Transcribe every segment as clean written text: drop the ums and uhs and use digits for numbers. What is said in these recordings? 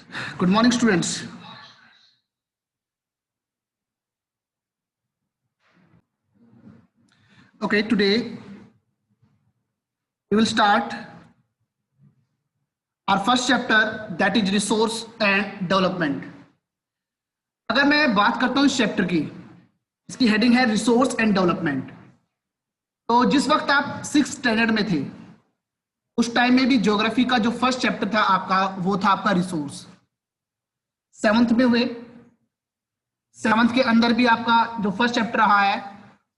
Good morning, students. Okay, today we will start our first chapter, that is resource and development. अगर मैं बात करता हूँ इस चैप्टर की, इसकी हेडिंग है रिसोर्स एंड डेवलपमेंट। तो जिस वक्त आप 6th स्टैंडर्ड में थे, उस टाइम में भी ज्योग्राफी का जो फर्स्ट चैप्टर था आपका, वो था आपका रिसोर्स। 7th में हुए, 7th के अंदर भी आपका जो फर्स्ट चैप्टर रहा है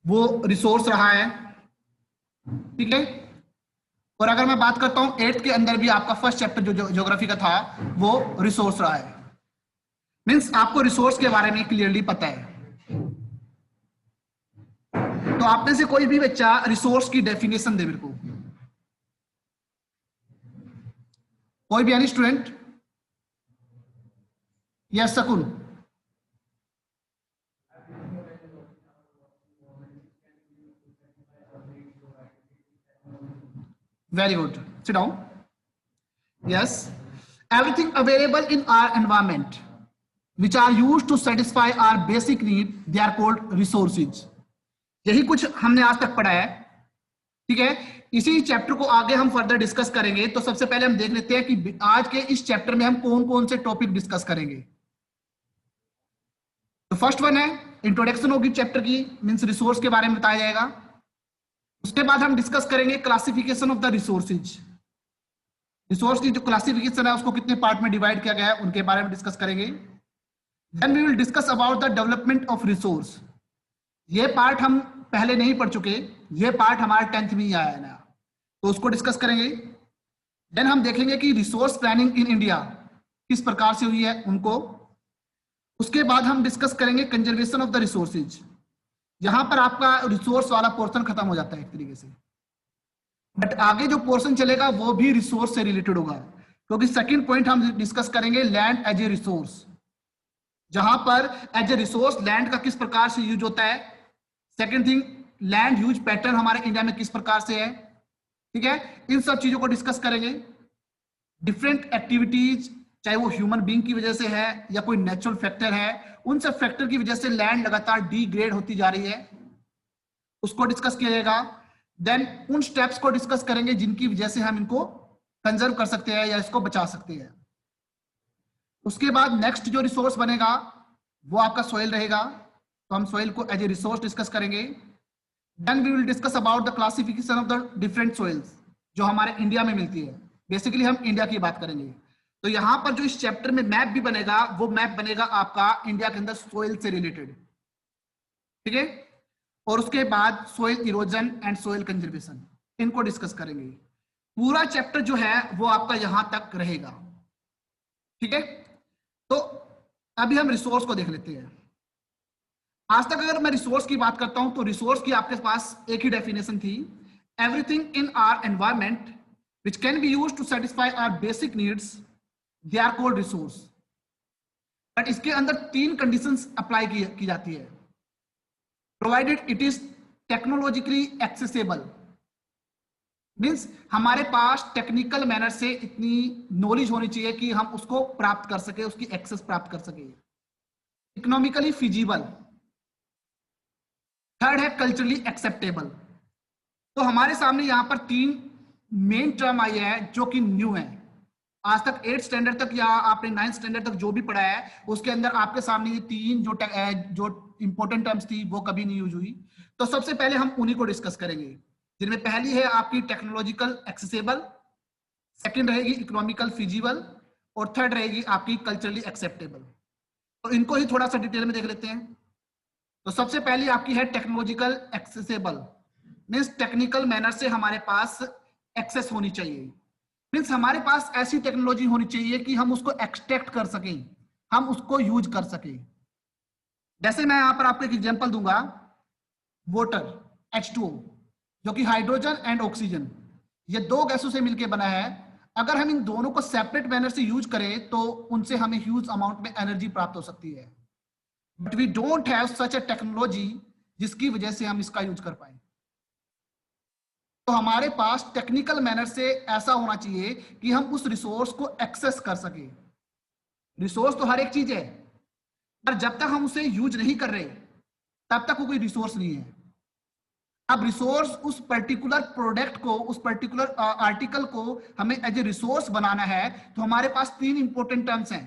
वो रिसोर्स रहा है, ठीक है। और अगर मैं बात करता हूं 8th के अंदर भी आपका फर्स्ट चैप्टर जो ज्योग्राफी का था वो रिसोर्स रहा है। मींस आपको रिसोर्स के बारे में क्लियरली पता है। तो आप में से कोई भी बच्चा रिसोर्स की डेफिनेशन दे मेरे को, कोई भी any student? Yes Sakun. Very good. Sit down. Yes. Everything available in our environment, which are used to satisfy our basic need, they are called resources. यही कुछ हमने आज तक पढ़ा है, ठीक है। इसी चैप्टर को आगे हम फर्दर डिस्कस करेंगे। तो सबसे पहले हम देख लेते हैं कि आज के इस चैप्टर में हम कौन कौन से टॉपिक डिस्कस करेंगे। तो फर्स्ट वन है इंट्रोडक्शन होगी चैप्टर की, मींस रिसोर्स के बारे में बताया जाएगा। उसके बाद हम डिस्कस करेंगे classification of the resources. Resource की जो क्लासिफिकेशन है उसको कितने पार्ट में डिवाइड किया गया है उनके बारे में डिस्कस करेंगे। Then we will discuss about the development of resource. ये पार्ट हम पहले नहीं पढ़ चुके, ये पार्ट हमारे 10th में ही आया है ना, तो उसको डिस्कस करेंगे। देन हम देखेंगे कि रिसोर्स प्लानिंग इन इंडिया किस प्रकार से हुई है उनको। उसके बाद हम डिस्कस करेंगे कंजर्वेशन ऑफ द रिसोर्सेज। यहां पर आपका रिसोर्स वाला पोर्शन खत्म हो जाता है एक तरीके से, बट आगे जो पोर्शन चलेगा वो भी रिसोर्स से रिलेटेड होगा, क्योंकि सेकंड पॉइंट हम डिस्कस करेंगे लैंड एज ए रिसोर्स, जहां पर एज ए रिसोर्स लैंड का किस प्रकार से यूज होता है। Second thing, land use pattern हमारे इंडिया में किस प्रकार से है, ठीक है। इन सब चीजों को डिस्कस करेंगे। डिफरेंट एक्टिविटीज, चाहे वो ह्यूमन बीइंग की वजह से है या कोई नेचुरल फैक्टर है, उन सब फैक्टर की वजह से लैंड लगातार डिग्रेड होती जा रही है, उसको डिस्कस किया जाएगा। देन उन स्टेप्स को डिस्कस करेंगे जिनकी वजह से हम इनको कंजर्व कर सकते हैं या इसको बचा सकते हैं। उसके बाद नेक्स्ट जो रिसोर्स बनेगा वो आपका सॉइल रहेगा, तो हम सॉइल को एज ए रिसोर्स डिस्कस करेंगे। Then we will discuss about the classification of the different soils जो हमारे इंडिया में मिलती है। बेसिकली हम इंडिया की बात करेंगे। तो यहां पर जो इस चैप्टर में मैप भी बनेगा वो मैप बनेगा आपका इंडिया के अंदर सॉइल से रिलेटेड, ठीक है। और उसके बाद soil erosion and soil conservation, इनको डिस्कस करेंगे। पूरा चैप्टर जो है वो आपका यहां तक रहेगा, ठीक है। तो अभी हम रिसोर्स को देख लेते हैं। आज तक अगर मैं रिसोर्स की बात करता हूं तो रिसोर्स की आपके पास एक ही डेफिनेशन थी, everything in our environment which can be used to satisfy our basic needs, they are called resource. But इसके अंदर 3 कंडीशंस अप्लाई की जाती है। Provided it is technologically accessible, means हमारे पास टेक्निकल मैनर से इतनी नॉलेज होनी चाहिए कि हम उसको प्राप्त कर सके, उसकी एक्सेस प्राप्त कर सके। इकोनॉमिकली फिजिबल, थर्ड है कल्चरली एक्सेप्टेबल। तो हमारे सामने यहां पर 3 मेन टर्म आई है जो कि न्यू है। आज तक 8th स्टैंडर्ड तक या आपने 9th स्टैंडर्ड तक जो भी पढ़ा है उसके अंदर आपके सामने ये 3 जो इंपॉर्टेंट टर्म्स थी वो कभी नहीं यूज हुई। तो सबसे पहले हम उन्हीं को डिस्कस करेंगे, जिनमें पहली है आपकी टेक्नोलॉजिकल एक्सेसिबल, सेकंड रहेगी इकोनॉमिकल फिजिबल, और थर्ड रहेगी आपकी कल्चरली एक्सेप्टेबल। तो इनको ही थोड़ा सा डिटेल में देख लेते हैं। तो सबसे पहली आपकी है technological accessible, means technical manner से हमारे पास एक्सेस होनी चाहिए। मीन्स हमारे पास ऐसी टेक्नोलॉजी होनी चाहिए कि हम उसको एक्सट्रैक्ट कर सकें, हम उसको यूज कर सकें। जैसे मैं यहां पर आपको एक एग्जांपल दूंगा, वाटर H2O, जो कि हाइड्रोजन एंड ऑक्सीजन, ये 2 गैसों से मिलकर बना है। अगर हम इन दोनों को सेपरेट मैनर से यूज करें तो उनसे हमें ह्यूज अमाउंट में एनर्जी प्राप्त हो सकती है, but we don't have such a technology जिसकी वजह से हम इसका यूज कर पाए। तो हमारे पास टेक्निकल मैनर से ऐसा होना चाहिए कि हम उस रिसोर्स को एक्सेस कर सके। रिसोर्स तो हर एक चीज है, पर जब तक हम उसे यूज नहीं कर रहे तब तक वो कोई रिसोर्स नहीं है। अब रिसोर्स उस पर्टिकुलर प्रोडक्ट को, उस पर्टिकुलर आर्टिकल को हमें एज ए रिसोर्स बनाना है, तो हमारे पास 3 इंपॉर्टेंट टर्म्स हैं।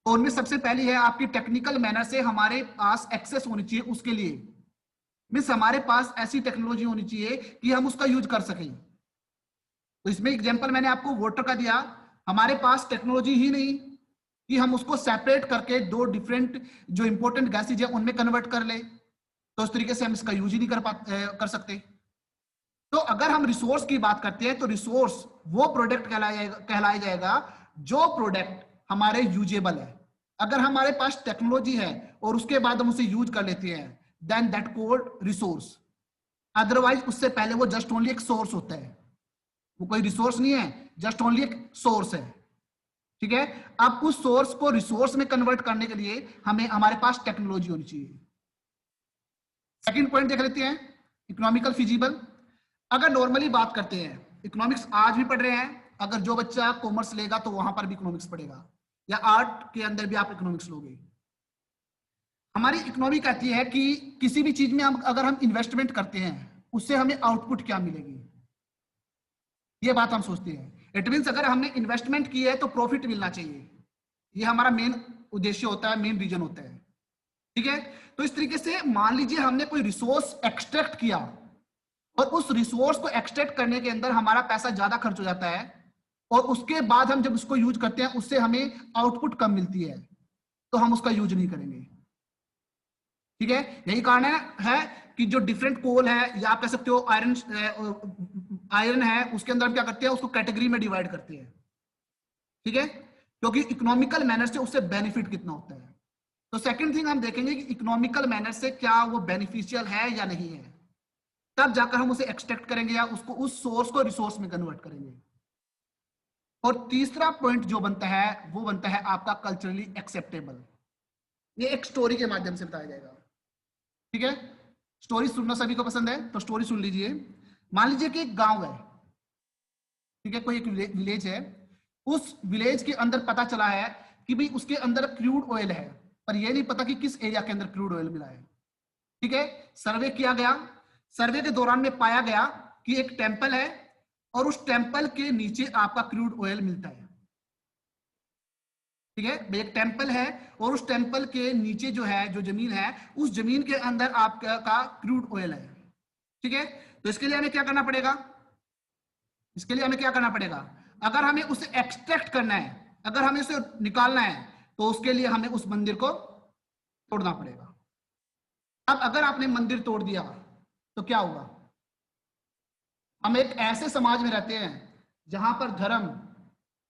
तो उनमें सबसे पहली है आपकी टेक्निकल मैनर से हमारे पास एक्सेस होनी चाहिए उसके लिए, मीन्स हमारे पास ऐसी टेक्नोलॉजी होनी चाहिए कि हम उसका यूज कर सकें। तो इसमें एग्जांपल मैंने आपको वाटर का दिया, हमारे पास टेक्नोलॉजी ही नहीं कि हम उसको सेपरेट करके 2 डिफरेंट जो इंपॉर्टेंट गैसेज है उनमें कन्वर्ट कर ले, तो उस तरीके से हम इसका यूज ही नहीं कर सकते। तो अगर हम रिसोर्स की बात करते हैं तो रिसोर्स वो प्रोडक्ट कहलाया जाएगा जो प्रोडक्ट हमारे यूजेबल है। अगर हमारे पास टेक्नोलॉजी है और उसके बाद हम उसे यूज कर लेते हैं, then that called resource. Otherwise उससे पहले वो जस्ट ओनली एक सोर्स होता है, वो कोई रिसोर्स नहीं है, जस्ट ओनली एक सोर्स है। ठीक है, अब उस सोर्स को रिसोर्स में कन्वर्ट करने के लिए हमें हमारे पास टेक्नोलॉजी होनी चाहिए। सेकंड पॉइंट देख लेते हैं, इकोनॉमिकल फिजिबल। अगर नॉर्मली बात करते हैं, इकोनॉमिक्स आज भी पढ़ रहे हैं, अगर जो बच्चा कॉमर्स लेगा तो वहां पर भी इकोनॉमिक्स पढ़ेगा, या आर्ट के अंदर भी आप इकोनॉमिक्स लोगे। हमारी इकोनॉमी कहती है कि किसी भी चीज में अगर हम इन्वेस्टमेंट करते हैं उससे हमें आउटपुट क्या मिलेगी, ये बात हम सोचते हैं। इट मीन्स अगर हमने इन्वेस्टमेंट की है तो प्रॉफिट मिलना चाहिए, ये हमारा मेन उद्देश्य होता है, मेन रीजन होता है। ठीक है, तो इस तरीके से मान लीजिए हमने कोई रिसोर्स एक्सट्रैक्ट किया और उस रिसोर्स को एक्सट्रैक्ट करने के अंदर हमारा पैसा ज्यादा खर्च हो जाता है, और उसके बाद हम जब उसको यूज करते हैं उससे हमें आउटपुट कम मिलती है, तो हम उसका यूज नहीं करेंगे। ठीक है, यही कारण है कि जो डिफरेंट कोल है, या आप कह सकते हो आयरन है, उसके अंदर हम क्या करते हैं, उसको कैटेगरी में डिवाइड करते हैं। ठीक है, क्योंकि इकोनॉमिकल मैनर से उससे बेनिफिट कितना होता है। तो सेकंड थिंग हम देखेंगे कि इकोनॉमिकल मैनर से क्या वो बेनिफिशियल है या नहीं है, तब जाकर हम उसे एक्सट्रैक्ट करेंगे या उसको, उस सोर्स को रिसोर्स में कन्वर्ट करेंगे। और तीसरा पॉइंट जो बनता है वो बनता है आपका कल्चरली एक्सेप्टेबल। ये एक स्टोरी के माध्यम से बताया जाएगा। ठीक है, स्टोरी सुनना सभी को पसंद है, तो स्टोरी सुन लीजिए। मान लीजिए कि एक गांव है, ठीक है, कोई एक विलेज है, उस विलेज के अंदर पता चला है कि भाई उसके अंदर क्रूड ऑयल है, पर यह नहीं पता कि किस एरिया के अंदर क्रूड ऑयल मिला है। ठीक है, सर्वे किया गया, सर्वे के दौरान में पाया गया कि एक टेंपल है और उस टेंपल के नीचे आपका क्रूड ऑयल मिलता है। ठीक है, एक टेंपल है और उस टेंपल के नीचे जो है, जो जमीन है, उस जमीन के अंदर आपका क्रूड ऑयल है। ठीक है, तो इसके लिए हमें क्या करना पड़ेगा, इसके लिए हमें क्या करना पड़ेगा, अगर हमें उसे एक्सट्रैक्ट करना है, अगर हमें उसे निकालना है, तो उसके लिए हमें उस मंदिर को तोड़ना पड़ेगा। अब अगर आपने मंदिर तोड़ दिया तो क्या होगा, हम एक ऐसे समाज में रहते हैं जहां पर धर्म,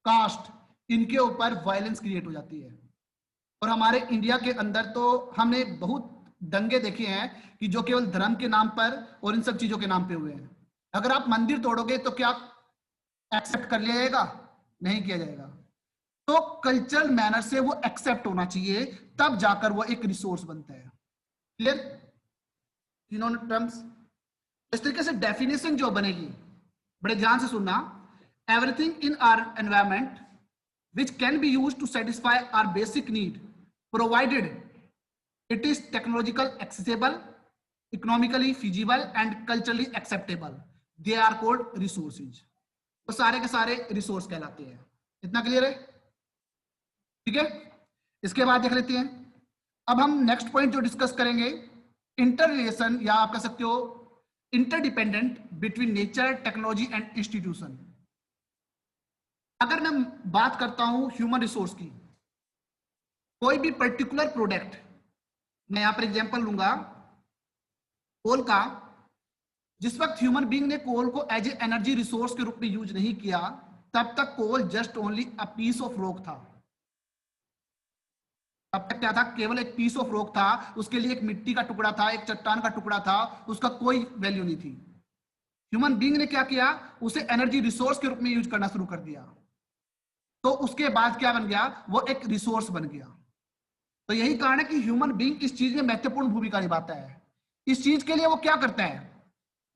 कास्ट, इनके ऊपर वायलेंस क्रिएट हो जाती है। और हमारे इंडिया के अंदर तो हमने बहुत दंगे देखे हैं कि जो केवल धर्म के नाम पर और इन सब चीजों के नाम पे हुए हैं। अगर आप मंदिर तोड़ोगे तो क्या एक्सेप्ट कर लिया जाएगा, नहीं किया जाएगा। तो कल्चरल मैनर से वो एक्सेप्ट होना चाहिए, तब जाकर वो एक रिसोर्स बनता है। क्लियर, तीनों टर्म्स। इस तरीके से डेफिनेशन जो बनेगी, बड़े ध्यान से सुनना, everything in our environment which can be used to satisfy our basic need provided it is technological accessible, economically feasible and culturally acceptable, they are called resources। तो सारे के सारे रिसोर्स कहलाते हैं। इतना क्लियर है? ठीक है, इसके बाद देख लेते हैं। अब हम नेक्स्ट पॉइंट जो डिस्कस करेंगे, इंटर रिलेशन, या आप कह सकते हो interdependent between nature, technology and institution. अगर मैं बात करता हूं ह्यूमन रिसोर्स की, कोई भी पर्टिकुलर प्रोडक्ट, मैं यहां पर एग्जांपल लूंगा कोल का, जिस वक्त ह्यूमन बीइंग ने कोल को एज ए एनर्जी रिसोर्स के रूप में यूज नहीं किया, तब तक कोल just only a piece of rock था। तब तक क्या था, केवल एक पीस ऑफ रॉक था, उसके लिए एक मिट्टी का टुकड़ा था, एक चट्टान का टुकड़ा था, उसका कोई वैल्यू नहीं थी। ह्यूमन बीइंग ने क्या किया, उसे एनर्जी रिसोर्स के रूप में यूज करना शुरू कर दिया, तो उसके बाद क्या बन गया, वो एक रिसोर्स बन गया। तो यही कारण है कि ह्यूमन बीइंग इस चीज में महत्वपूर्ण भूमिका निभाता है। इस चीज के लिए वो क्या करता है,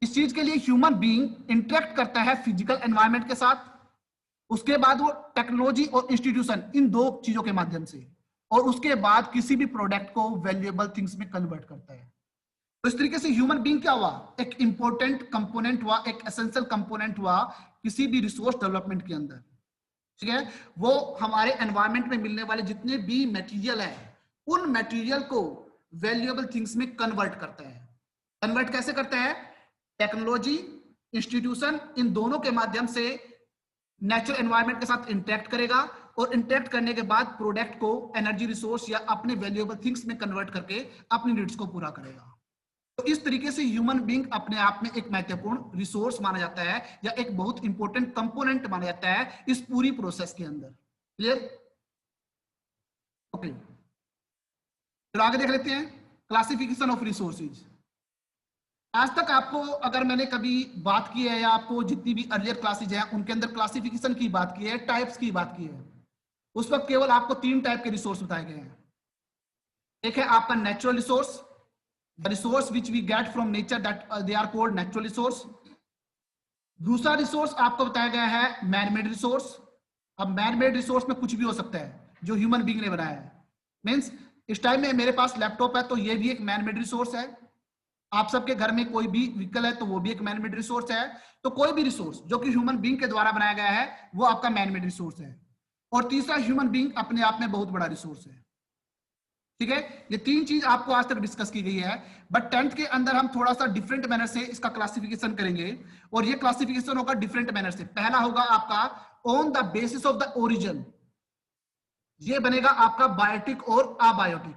इस चीज के लिए ह्यूमन बीइंग इंटरेक्ट करता है फिजिकल एनवायरनमेंट के साथ, उसके बाद वो टेक्नोलॉजी और इंस्टीट्यूशन, इन दो चीजों के माध्यम से, और उसके बाद किसी भी प्रोडक्ट को वैल्यूएबल थिंग्स में कन्वर्ट करता है। तो इस तरीके से ह्यूमन बीइंग क्या हुआ, एक इंपॉर्टेंट कंपोनेंट हुआ, एक एसेंशियल कंपोनेंट हुआ किसी भी रिसोर्स डेवलपमेंट के अंदर। ठीक है, वो हमारे एनवायरमेंट में मिलने वाले जितने भी मटेरियल है, उन मटेरियल को वैल्यूएबल थिंग्स में कन्वर्ट करता है। कन्वर्ट कैसे करता है, टेक्नोलॉजी, इंस्टीट्यूशन, इन दोनों के माध्यम से नेचुरल एनवायरनमेंट के साथ इंटरेक्ट करेगा, और इंटरेक्ट करने के बाद प्रोडक्ट को एनर्जी रिसोर्स या अपने वैल्यूएबल थिंग्स में कन्वर्ट करके अपनी नीड्स को पूरा करेगा। तो इस तरीके से ह्यूमन बीइंग अपने आप में एक महत्वपूर्ण रिसोर्स माना जाता है, या एक बहुत इंपॉर्टेंट कंपोनेंट माना जाता है इस पूरी प्रोसेस के अंदर। क्लियर? ओके, चलो आगे देख लेते हैं क्लासिफिकेशन ऑफ रिसोर्सेज। आज तक आपको अगर मैंने कभी बात की है, या आपको जितनी भी अर्लियर क्लासेज हैं उनके अंदर क्लासिफिकेशन की बात की है, टाइप्स की बात की है, उस वक्त केवल आपको 3 टाइप के रिसोर्स बताए गए हैं। एक है आपका natural resource, the resource which we get from nature, that they are called natural resource. दूसरा रिसोर्स आपको बताया गया है मैन मेड रिसोर्स। अब मैन मेड रिसोर्स में कुछ भी हो सकता है जो ह्यूमन बीइंग ने बनाया है। मींस इस टाइम में मेरे पास लैपटॉप है तो ये भी एक मैन मेड रिसोर्स है। आप सबके घर में कोई भी व्हीकल है तो वो भी एक मैन मेड रिसोर्स है। तो कोई भी रिसोर्स जो कि ह्यूमन बीइंग के द्वारा बनाया गया है वो आपका मैन मेड रिसोर्स है। और तीसरा, ह्यूमन बीइंग अपने आप में बहुत बड़ा रिसोर्स है। ठीक है, ये 3 चीज आपको आज तक डिस्कस की गई है, बट 10th के अंदर हम थोड़ा सा डिफरेंट मैनर से इसका क्लासिफिकेशन करेंगे, और ये क्लासिफिकेशन होगा डिफरेंट मैनर से। पहला होगा आपका on the basis of the origin, ये बनेगा आपका बायोटिक और अबायोटिक।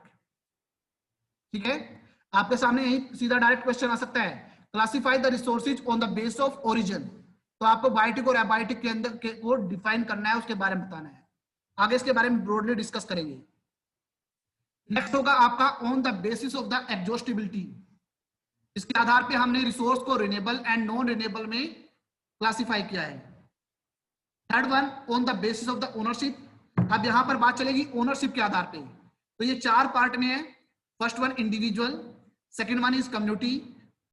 ठीक है, आपके सामने यही सीधा डायरेक्ट क्वेश्चन आ सकता है, classify the resources on the base of origin. तो आपको बायोटिक और एबायोटिक के अंदर को डिफाइन करना है, उसके बारे में बताना है। आगे इसके बारे में ब्रॉडली डिस्कस करेंगे। नेक्स्ट होगा आपका on the basis of the exhaustibility, इसके आधार पे हमने रिसोर्स को रिन्यूएबल एंड नॉन रिन्यूएबल में क्लासिफाई किया है। Third one, on the basis of the ownership. अब यहां पर बात चलेगी ओनरशिप के आधार पे। तो ये 4 पार्ट में है। First one individual, second one is community,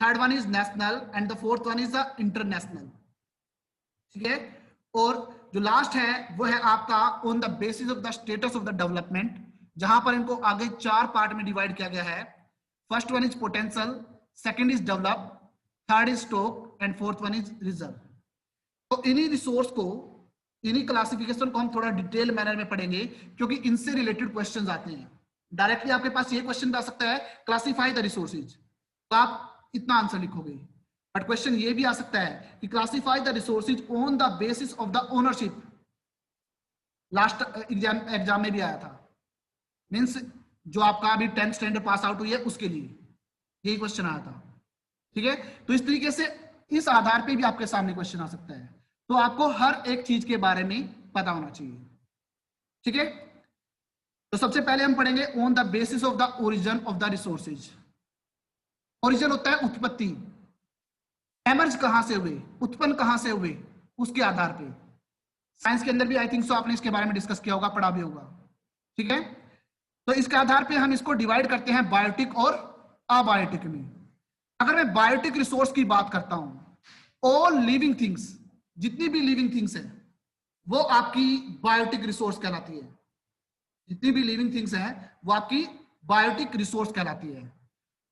third one is national, and the fourth one is the international. ठीक है, और जो लास्ट है वो है आपका on the basis of the status of the development, जहां पर इनको आगे 4 पार्ट में डिवाइड किया गया है। First one is potential, second is develop, third is stock, and fourth one is reserve. तो इन्हीं रिसोर्स को, इन्हीं क्लासिफिकेशन को हम थोड़ा डिटेल मैनर में पढ़ेंगे, क्योंकि इनसे रिलेटेड क्वेश्चंस आते हैं। डायरेक्टली आपके पास ये क्वेश्चन आ सकता है क्लासिफाई द रिसोर्सेज, तो आप इतना आंसर लिखोगे। बट क्वेश्चन ये भी आ सकता है कि classify the resources on the basis of the ownership. Last exam में भी आया था, मींस जो आपका अभी 10th स्टैंडर्ड पास आउट हुई है उसके लिए यही क्वेश्चन आया था। ठीक है, तो इस तरीके से इस आधार पे भी आपके सामने क्वेश्चन आ सकता है। तो आपको हर एक चीज के बारे में पता होना चाहिए। ठीक है, तो सबसे पहले हम पढ़ेंगे on the basis of the origin of the resources. Origin होता है उत्पत्ति, एमर्ज कहां से हुए, उत्पन्न कहां से हुए, उसके आधार पे। साइंस के अंदर भी आई थिंक सो आपने इसके बारे में डिस्कस किया होगा, पढ़ा भी होगा। ठीक है, तो इसके आधार पे हम इसको डिवाइड करते हैं बायोटिक और अबायोटिक में। अगर मैं बायोटिक रिसोर्स की बात करता हूं, ऑल लिविंग थिंग्स, जितनी भी लिविंग थिंग्स है वो आपकी बायोटिक रिसोर्स कहलाती है। जितनी भी लिविंग थिंग्स है वो आपकी बायोटिक रिसोर्स कहलाती है।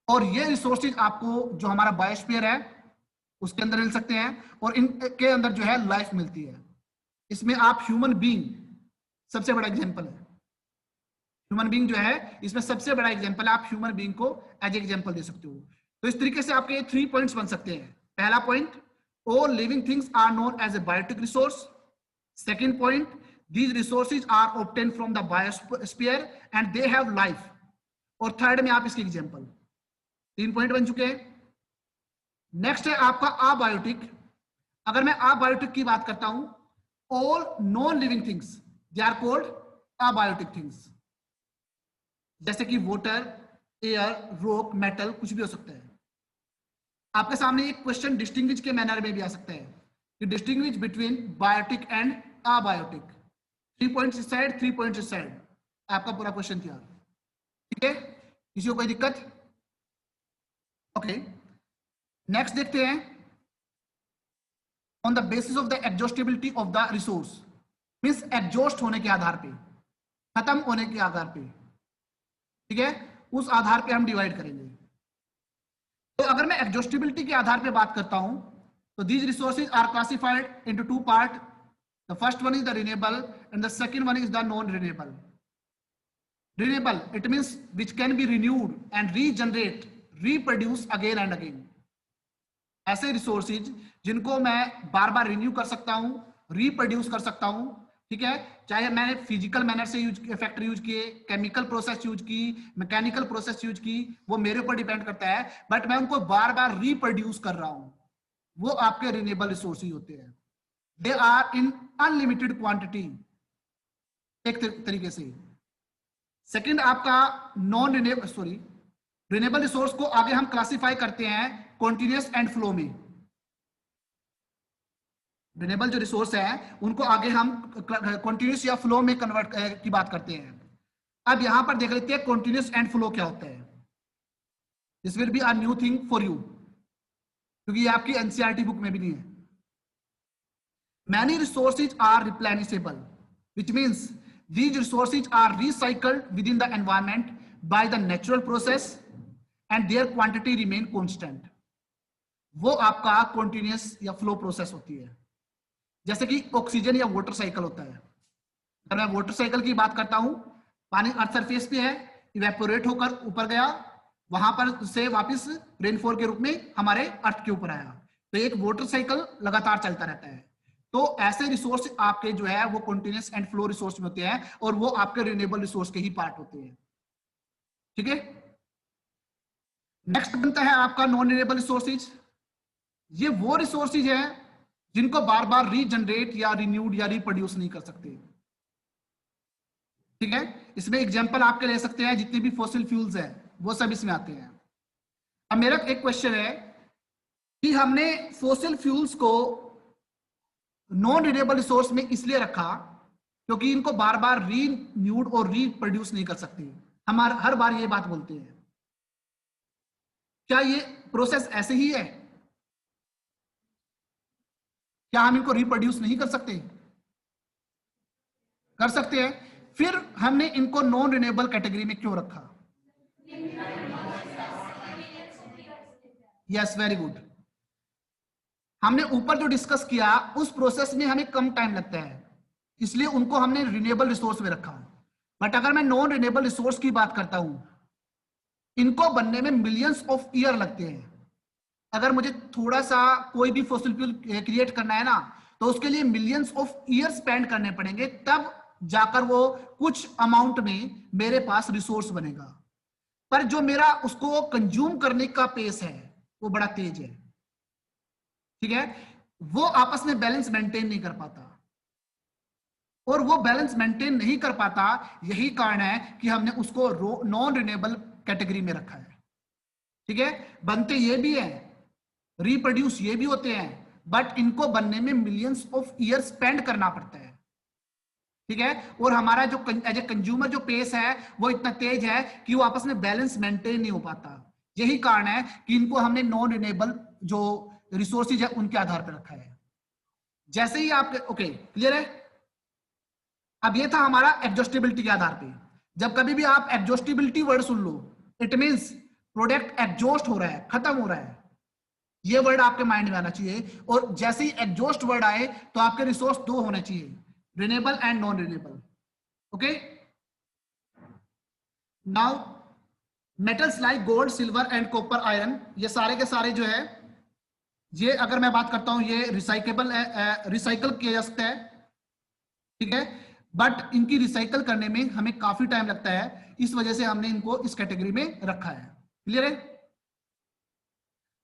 और ये रिसोर्सेज आपको जो हमारा बायोस्फीयर है उसके अंदर मिल सकते हैं, और इनके अंदर जो है लाइफ मिलती है। इसमें आप ह्यूमन बीइंग सबसे बड़ा एग्जांपल है। ह्यूमन बीइंग जो है इसमें सबसे बड़ा एग्जांपल है, आप ह्यूमन बीइंग को एज एग्जांपल दे सकते हो। तो इस तरीके से आपके ये 3 पॉइंट्स बन सकते हैं। पहला point, all living things are known as a biotic resource. Second point, these resources are obtained from the biosphere and they have life। और थर्ड में आप इसके एग्जांपल। 3 पॉइंट बन चुके हैं। नेक्स्ट है आपका अबायोटिक। अगर मैं अबायोटिक की बात करता हूं, all non living things they are called abiotic things, जैसे कि वाटर, एयर, रॉक, मेटल, कुछ भी हो सकता है। आपके सामने एक क्वेश्चन डिस्टिंग्विश के मैनर में भी आ सकता है कि distinguish between biotic and abiotic. 3 points इस साइड, 3 पॉइंट्स इस साइड, आपका पूरा क्वेश्चन तैयार। ठीक है, किसी को कोई दिक्कत? ओके, नेक्स्ट देखते हैं on the basis of the exhaustibility of the resource. Means exhaust होने के आधार पे, खत्म होने के आधार पे, ठीक है, उस आधार पे हम डिवाइड करेंगे। तो अगर मैं एग्जॉस्टिबिलिटी के आधार पे बात करता हूं तो these resources are classified into two part. The first one is the renewable and the second one is the non renewable. Renewable it means which can be renewed and regenerate, reproduce again and again. ऐसे resources जिनको मैं बार बार renew कर सकता हूं, reproduce कर सकता हूं, ठीक है, चाहे मैंने फिजिकल मैनर से फैक्टर यूज किए, केमिकल प्रोसेस यूज की, मैकेनिकल प्रोसेस यूज की, वो मेरे ऊपर डिपेंड करता है, बट मैं उनको बार बार रिप्रोड्यूस कर रहा हूं, वो आपके रिन्यूएबल रिसोर्सेज होते हैं। They are in unlimited quantity एक तरीके से। सेकंड आपका नॉन रिन्यूएबल रिन्यूएबल रिसोर्स को आगे हम क्लासिफाई करते हैं कॉन्टिन्यूअस एंड फ्लो में। रिन्यूएबल जो रिसोर्स है उनको आगे हम कॉन्टिन्यूअस या फ्लो में कन्वर्ट की बात करते हैं। अब यहां पर देख लेते हैं कॉन्टिन्यूअस एंड फ्लो क्या होता है। This will be a new thing for you, क्योंकि ये आपकी एनसीईआरटी बुक में भी नहीं है। Many resources are रिप्लेनिशेबल, which means these resources are recycled within the environment by the natural process and their quantity remain constant। वो आपका continuous या flow process होती है। जैसे कि ऑक्सीजन या वाटर साइकिल होता है। अगर मैं वाटर साइकिल की बात करता हूं, पानी अर्थ सरफेस पे है, इवेपोरेट होकर ऊपर गया, वहां पर से वापस रेनफॉल के रूप में हमारे अर्थ के ऊपर आया, तो एक वाटर साइकिल लगातार चलता रहता है। तो ऐसे रिसोर्स आपके जो है वो कंटीन्यूअस एंड फ्लो रिसोर्स में होते हैं और वो आपके रिन्यूएबल रिसोर्स के ही पार्ट होते हैं, ठीक है। नेक्स्ट बनता है आपका नॉन रिन्यूएबल रिसोर्सेज। ये वो रिसोर्सेज है जिनको बार बार रीजनरेट या रिन्यूड या रिप्रोड्यूस नहीं कर सकते, ठीक है। इसमें एग्जांपल आपके ले सकते हैं, जितने भी फॉसिल फ्यूल्स हैं वो सब इसमें आते हैं। अब मेरा एक क्वेश्चन है कि हमने फॉसिल फ्यूल्स को नॉन रिन्यूएबल रिसोर्स में इसलिए रखा क्योंकि इनको बार बार रीन्यूड और रीप्रोड्यूस नहीं कर सकते। हम हर बार ये बात बोलते हैं। क्या ये प्रोसेस ऐसे ही है? क्या हम इनको रिप्रोड्यूस नहीं कर सकते? कर सकते हैं। फिर हमने इनको नॉन रिन्यूएबल कैटेगरी में क्यों रखा? Yes, very good. हमने ऊपर जो डिस्कस किया उस प्रोसेस में हमें कम टाइम लगता है, इसलिए उनको हमने रिन्यूएबल रिसोर्स में रखा। बट अगर मैं नॉन रिन्यूएबल रिसोर्स की बात करता हूं, इनको बनने में मिलियंस ऑफ ईयर लगते हैं। अगर मुझे थोड़ा सा कोई भी फॉसिल फ्यूल क्रिएट करना है ना, तो उसके लिए मिलियंस ऑफ ईयर स्पेंड करने पड़ेंगे, तब जाकर वो कुछ अमाउंट में मेरे पास रिसोर्स बनेगा। पर जो मेरा उसको कंज्यूम करने का पेस है वो बड़ा तेज है, ठीक है, वो आपस में बैलेंस मेंटेन नहीं कर पाता। और वो बैलेंस मेंटेन नहीं कर पाता, यही कारण है कि हमने उसको नॉन रिन्यूएबल कैटेगरी में रखा है, ठीक है। बनते ये भी है, रिप्रोड्यूस ये भी होते हैं, बट इनको बनने में मिलियंस ऑफ ईयर स्पेंड करना पड़ता है, ठीक है। और हमारा जो एज ए कंज्यूमर जो पेस है वो इतना तेज है कि वो आपस में बैलेंस मेंटेन नहीं हो पाता। यही कारण है कि इनको हमने नॉन रिन्यूएबल जो रिसोर्सेज है उनके आधार पर रखा है। जैसे ही आपके ओके क्लियर है। अब ये था हमारा एग्जॉस्टिबिलिटी के आधार पे। जब कभी भी आप exhaustibility word soon low, it means product exhaust हो रहा है, खत्म हो रहा है, ये वर्ड आपके माइंड में आना चाहिए। और जैसे ही एग्जॉस्ट वर्ड आए तो आपके रिसोर्स दो होने चाहिए, renewable and non renewable, okay. Now metals like gold, silver and copper, iron, ये सारे के सारे जो है, ये अगर मैं बात करता हूं ये रिसाइकेबल रिसाइकल किया जा सकता है, ठीक है, बट इनकी रिसाइकल करने में हमें काफी टाइम लगता है, इस वजह से हमने इनको इस कैटेगरी में रखा है। क्लियर है।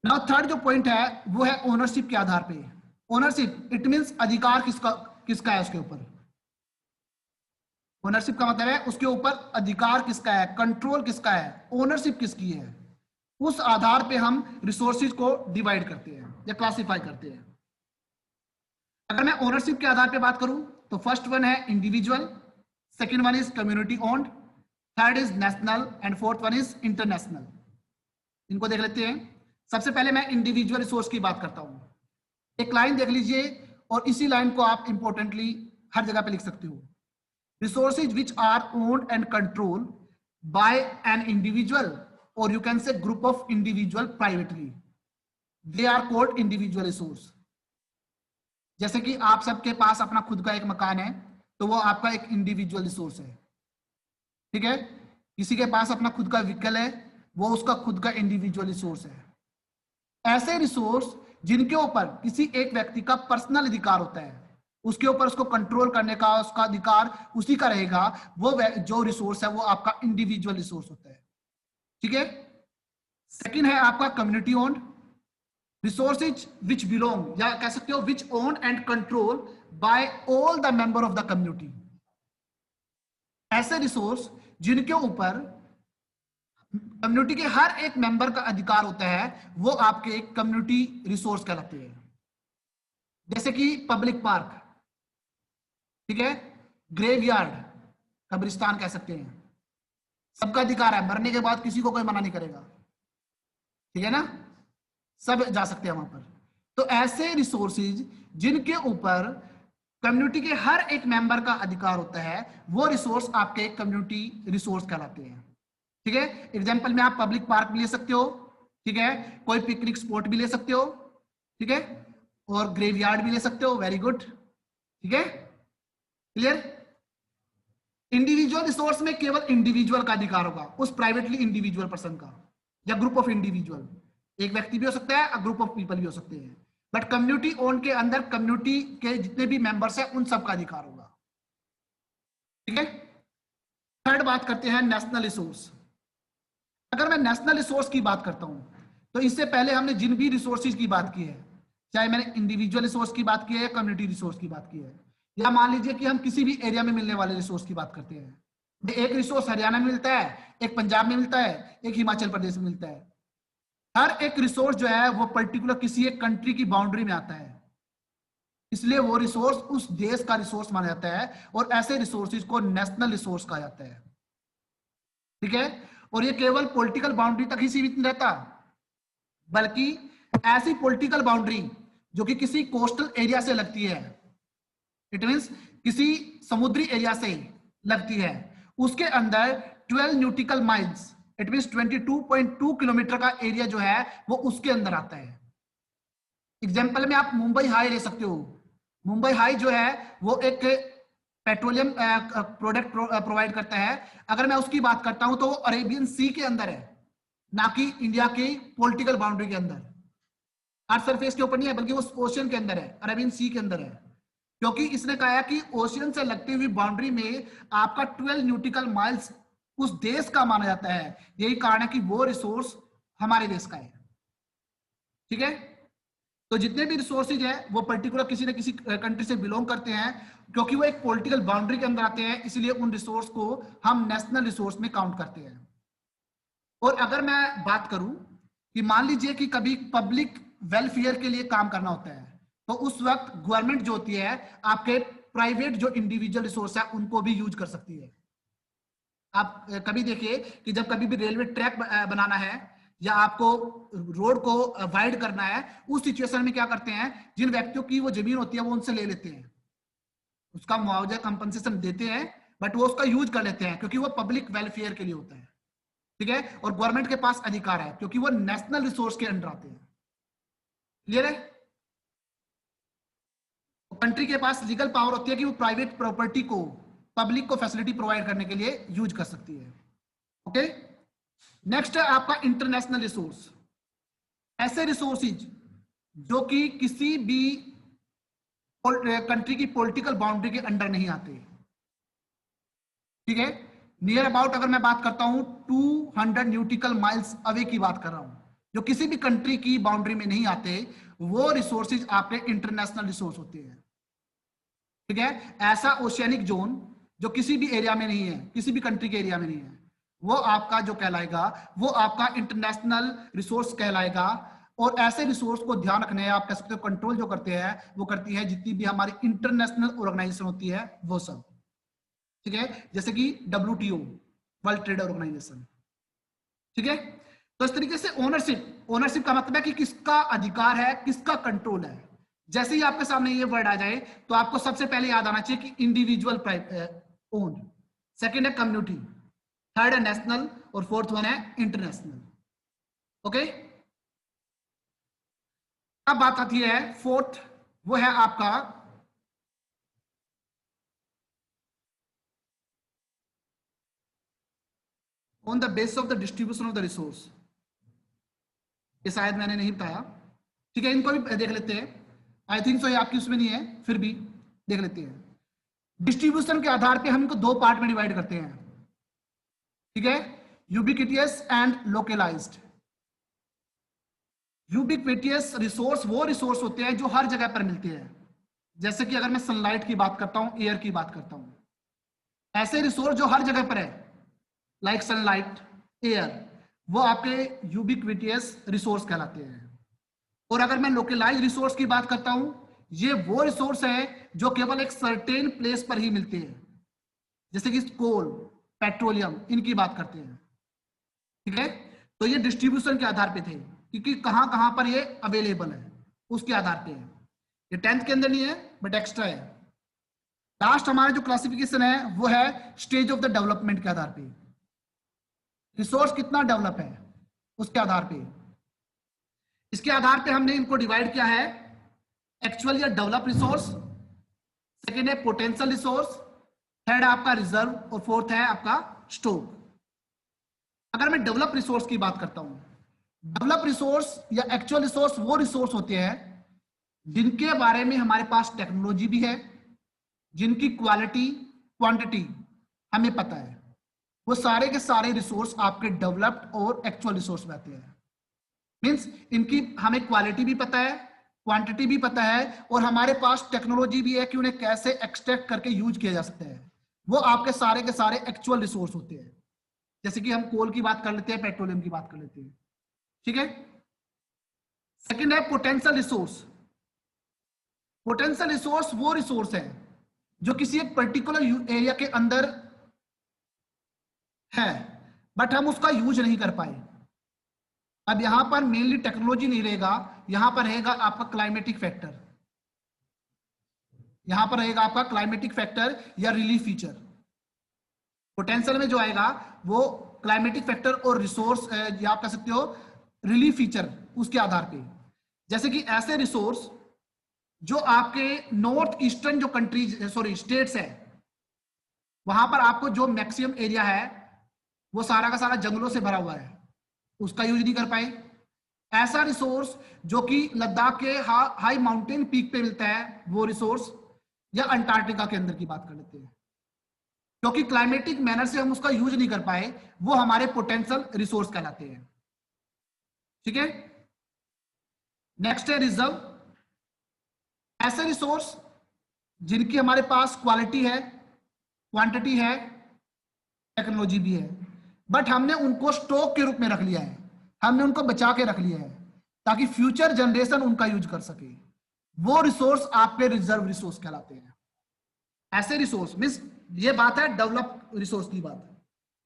नाउ थर्ड जो पॉइंट है वो है ओनरशिप के आधार पे। ओनरशिप इट मींस अधिकार किसका है उसके ऊपर। ओनरशिप का मतलब है उसके ऊपर अधिकार किसका है, कंट्रोल किसका है, ओनरशिप किसकी है। उस आधार पे हम रिसोर्सेज को डिवाइड करते हैं या क्लासिफाई करते हैं। अगर मैं ओनरशिप के आधार पे बात करूं तो फर्स्ट वन है individual, second one is community owned, third is national and fourth one is international. इनको देख लेते हैं। सबसे पहले मैं इंडिविजुअल रिसोर्स की बात करता हूं। एक लाइन देख लीजिए और इसी लाइन को आप इंपॉर्टेंटली हर जगह पे लिख सकते हो। Resources which are owned and control by an individual और you can say group of individual privately, they are called individual resource. जैसे कि आप सबके पास अपना खुद का एक मकान है, तो वो आपका एक इंडिविजुअल रिसोर्स है, ठीक है। किसी के पास अपना खुद का व्हीकल है, वो उसका खुद का इंडिविजुअल रिसोर्स है। ऐसे रिसोर्स जिनके ऊपर किसी एक व्यक्ति का पर्सनल अधिकार होता है, उसके ऊपर उसको कंट्रोल करने का उसका अधिकार उसी का रहेगा, वो जो रिसोर्स है वो आपका इंडिविजुअल रिसोर्स होता है, ठीक है। सेकंड है आपका community owned resources which belong, या कह सकते हो विच own and control by all the member of the community. ऐसे रिसोर्स जिनके ऊपर कम्युनिटी के हर एक मेंबर का अधिकार होता है, वो आपके कम्युनिटी रिसोर्स कहलाते हैं। जैसे कि पब्लिक पार्क, ठीक है, ग्रेवयार्ड, कब्रिस्तान कह सकते हैं, सबका अधिकार है, मरने के बाद किसी को कोई मना नहीं करेगा, ठीक है ना, सब जा सकते हैं वहां पर। तो ऐसे रिसोर्सेज जिनके ऊपर कम्युनिटी के हर एक मेंबर का अधिकार होता है, वो रिसोर्स आपके कम्युनिटी रिसोर्स कहलाते हैं, ठीक है। एग्जांपल में आप पब्लिक पार्क भी ले सकते हो, ठीक है, कोई पिकनिक स्पॉट भी ले सकते हो, ठीक है, और ग्रेवयार्ड भी ले सकते हो, वेरी गुड, ठीक है, क्लियर। इंडिविजुअल रिसोर्स में केवल इंडिविजुअल का अधिकार होगा, उस प्राइवेटली इंडिविजुअल पर्सन का, या ग्रुप ऑफ इंडिविजुअल, एक व्यक्ति भी हो सकता है, ग्रुप ऑफ पीपल भी हो सकते हैं, बट कम्युनिटी ओन के अंदर कम्युनिटी के जितने भी मेंबर्स हैं उन सबका अधिकार होगा, ठीक है। थर्ड बात करते हैं नेशनल रिसोर्स। अगर मैं नेशनल रिसोर्स की बात करता हूं, तो इससे पहले हमने जिन भी रिसोर्सेज की बात की है, चाहे मैंने इंडिविजुअल रिसोर्स की बात की है या कम्युनिटी रिसोर्स की बात की है, या मान लीजिए कि हम किसी भी एरिया में मिलने वाले रिसोर्स की बात करते हैं, एक रिसोर्स हरियाणा में मिलता है, एक पंजाब में मिलता है, एक हिमाचल प्रदेश में मिलता है। हर एक रिसोर्स जो है वो पर्टिकुलर किसी एक कंट्री की बाउंड्री में आता है, इसलिए वो रिसोर्स उस देश का रिसोर्स माना जाता है, और ऐसे रिसोर्सेज को नेशनल रिसोर्स कहा जाता है, ठीक है। और ये केवल पॉलिटिकल बाउंड्री तक ही सीमित नहीं रहता, बल्कि ऐसी पॉलिटिकल बाउंड्री जो कि किसी कोस्टल एरिया से लगती है, इट मींस किसी समुद्री एरिया से लगती है, उसके अंदर 12 न्यूटिकल माइल्स, इट मींस 22.2 किलोमीटर का एरिया जो है वो उसके अंदर आता है। एग्जांपल में आप मुंबई हाई ले सकते हो। मुंबई हाई जो है वो एक पेट्रोलियम प्रोडक्ट प्रोवाइड करता है। अगर मैं उसकी बात करता हूं तो वो अरेबियन सी के अंदर है, ना कि इंडिया की पॉलिटिकल बाउंड्री के अंदर, अर्थ सरफेस के ऊपर नहीं है, बल्कि वो ओशियन के अंदर है, अरेबियन सी के अंदर है, क्योंकि इसने कहा है कि ओशियन से लगती हुई बाउंड्री में आपका 12 न्यूटिकल माइल्स उस देश का माना जाता है। यही कारण है कि वो रिसोर्स हमारे देश का है, ठीक है। तो जितने भी रिसोर्सेज है वो पर्टिकुलर किसी न किसी कंट्री से बिलोंग करते हैं, क्योंकि वो एक पॉलिटिकल बाउंड्री के अंदर आते हैं, इसलिए उन रिसोर्स को हम नेशनल रिसोर्स में काउंट करते हैं। और अगर मैं बात करूं कि मान लीजिए कि कभी पब्लिक वेलफेयर के लिए काम करना होता है, तो उस वक्त गवर्नमेंट जो होती है आपके प्राइवेट जो इंडिविजुअल रिसोर्स है उनको भी यूज कर सकती है। आप कभी देखिए कि जब कभी भी रेलवे ट्रैक बनाना है या आपको रोड को वाइड करना है, उस सिचुएशन में क्या करते हैं, जिन व्यक्तियों की वो जमीन होती है वो उनसे ले लेते हैं, उसका मुआवजा कंपनसेशन देते हैं, बट वो उसका यूज कर लेते हैं क्योंकि वो पब्लिक वेलफेयर के लिए होता है, ठीक है। और गवर्नमेंट के पास अधिकार है क्योंकि वो नेशनल रिसोर्स के अंडर आते हैं, क्लियर है। कंट्री के पास लीगल पावर होती है कि वो प्राइवेट प्रॉपर्टी को पब्लिक को फैसिलिटी प्रोवाइड करने के लिए यूज कर सकती है, ओके। नेक्स्ट है आपका इंटरनेशनल रिसोर्स। ऐसे रिसोर्सेज जो कि किसी भी कंट्री की पॉलिटिकल बाउंड्री के अंडर नहीं आते, ठीक है। नियर अबाउट अगर मैं बात करता हूं 200 न्यूटिकल माइल्स अवे की बात कर रहा हूं, जो किसी भी कंट्री की बाउंड्री में नहीं आते, वो रिसोर्सेज आपके इंटरनेशनल रिसोर्स होते हैं, ठीक है। ऐसा ओशियनिक जोन जो किसी भी एरिया में नहीं है, किसी भी कंट्री के एरिया में नहीं है, वो आपका जो कहलाएगा वो आपका इंटरनेशनल रिसोर्स कहलाएगा। और ऐसे रिसोर्स को ध्यान रखने, आप कह सकते हो कंट्रोल जो करते हैं वो करती है जितनी भी हमारी इंटरनेशनल ऑर्गेनाइजेशन होती है वो सब, ठीक है। जैसे कि WTO, वर्ल्ड ट्रेड ऑर्गेनाइजेशन, ठीक है। तो इस तरीके से ओनरशिप का मतलब है कि किसका अधिकार है, किसका कंट्रोल है। जैसे ही आपके सामने ये वर्ड आ जाए तो आपको सबसे पहले याद आना चाहिए कि इंडिविजुअल ओन्ड, सेकंड है कम्युनिटी, थर्ड है नेशनल और फोर्थ वन है इंटरनेशनल। ओके, अब बात आती है फोर्थ, वो है आपका on the basis of the distribution of the resource. ये शायद मैंने नहीं बताया, ठीक है, इनको भी देख लेते हैं। आई थिंक सो ये आपकी उसमें नहीं है, फिर भी देख लेते हैं। डिस्ट्रीब्यूशन के आधार पे हम इनको दो पार्ट में डिवाइड करते हैं, ठीक है, यूबिक्विटियस एंड लोकलाइज्ड। यूबिक्विटियस रिसोर्स वो रिसोर्स होते हैं जो हर जगह पर मिलते हैं, जैसे कि अगर मैं सनलाइट की बात करता हूं, एयर की बात करता हूं, ऐसे रिसोर्स जो हर जगह पर है लाइक सनलाइट, एयर, वो आपके यूबिक्विटियस रिसोर्स कहलाते हैं। और अगर मैं लोकलाइज रिसोर्स की बात करता हूं, ये वो रिसोर्स है जो केवल एक सर्टेन प्लेस पर ही मिलते हैं, जैसे कि कोल, पेट्रोलियम, इनकी बात करते हैं, ठीक है। तो ये डिस्ट्रीब्यूशन के आधार पे थे, क्योंकि कहां कहां पर ये अवेलेबल है उसके आधार पे है। ये 10th के अंदर नहीं है बट एक्स्ट्रा है। लास्ट हमारा जो क्लासिफिकेशन है वो है स्टेज ऑफ द डेवलपमेंट के आधार पे, रिसोर्स कितना डेवलप है उसके आधार पे। इसके आधार पे हमने इनको डिवाइड किया है, एक्चुअल या डेवलप रिसोर्स, सेकेंड है पोटेंशियल रिसोर्स, थर्ड है आपका रिजर्व और फोर्थ है आपका स्टॉक। अगर मैं डेवलप रिसोर्स की बात करता हूं, डेवलप रिसोर्स या एक्चुअल रिसोर्स वो रिसोर्स होते हैं जिनके बारे में हमारे पास टेक्नोलॉजी भी है, जिनकी क्वालिटी क्वांटिटी हमें पता है। वो सारे के सारे रिसोर्स आपके डेवलप्ड और एक्चुअल रिसोर्स में आते हैं। मींस इनकी हमें क्वालिटी भी पता है, क्वांटिटी भी पता है, और हमारे पास टेक्नोलॉजी भी है कि उन्हें कैसे एक्सट्रैक्ट करके यूज किया जा सकता है। वो आपके सारे के सारे एक्चुअल रिसोर्स होते हैं। जैसे कि हम कोल की बात कर लेते हैं, पेट्रोलियम की बात कर लेते हैं, ठीक है। सेकंड है पोटेंशियल रिसोर्स। पोटेंशियल रिसोर्स वो रिसोर्स है जो किसी एक पर्टिकुलर एरिया के अंदर है बट हम उसका यूज नहीं कर पाए। अब यहां पर मेनली टेक्नोलॉजी नहीं रहेगा, यहां पर रहेगा आपका क्लाइमेटिक फैक्टर, यहां पर रहेगा आपका क्लाइमेटिक फैक्टर या रिलीफ फीचर। पोटेंशियल में जो आएगा वो क्लाइमेटिक फैक्टर और रिसोर्स या आप कह सकते हो रिलीफ फीचर, उसके आधार पे। जैसे कि ऐसे रिसोर्स जो आपके नॉर्थ ईस्टर्न जो कंट्रीज सॉरी स्टेट्स है, वहां पर आपको जो मैक्सिमम एरिया है वो सारा का सारा जंगलों से भरा हुआ है, उसका यूज नहीं कर पाए। ऐसा रिसोर्स जो कि लद्दाख के हाई माउंटेन पीक पे मिलता है वो रिसोर्स, या अंटार्कटिका के अंदर की बात कर लेते हैं, क्योंकि क्लाइमेटिक मैनर से हम उसका यूज नहीं कर पाए, वो हमारे पोटेंशियल रिसोर्स कहलाते हैं, ठीक है। नेक्स्ट है रिजर्व। ऐसे रिसोर्स जिनकी हमारे पास क्वालिटी है, क्वांटिटी है, टेक्नोलॉजी भी है, बट हमने उनको स्टॉक के रूप में रख लिया है, हमने उनको बचा के रख लिया है ताकि फ्यूचर जनरेशन उनका यूज कर सके। वो रिसोर्स आपके रिजर्व रिसोर्स कहलाते हैं। ऐसे रिसोर्स मींस ये बात है डेवलप रिसोर्स की बात है।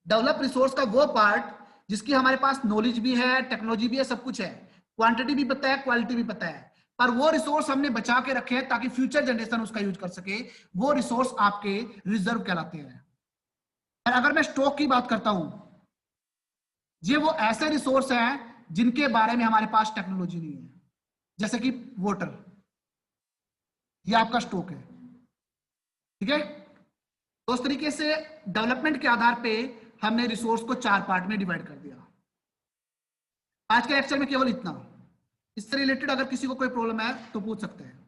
डेवलप रिसोर्स का वो पार्ट जिसकी हमारे पास नॉलेज भी है, टेक्नोलॉजी भी है, सब कुछ है, क्वांटिटी भी पता है, क्वालिटी भी पता है, पर वो रिसोर्स हमने बचा के रखे हैं ताकि फ्यूचर जनरेशन उसका यूज कर सके। वो रिसोर्स आपके रिजर्व कहलाते हैं। और अगर मैं स्टॉक की बात करता हूं, ये वो ऐसे रिसोर्स हैं जिनके बारे में हमारे पास टेक्नोलॉजी नहीं है, जैसे कि वाटर, ये आपका स्टॉक है, ठीक है। तो उस तरीके से डेवलपमेंट के आधार पे हमने रिसोर्स को 4 पार्ट में डिवाइड कर दिया। आज के लेक्चर में केवल इतना। इससे रिलेटेड अगर किसी को कोई प्रॉब्लम है तो पूछ सकते हैं।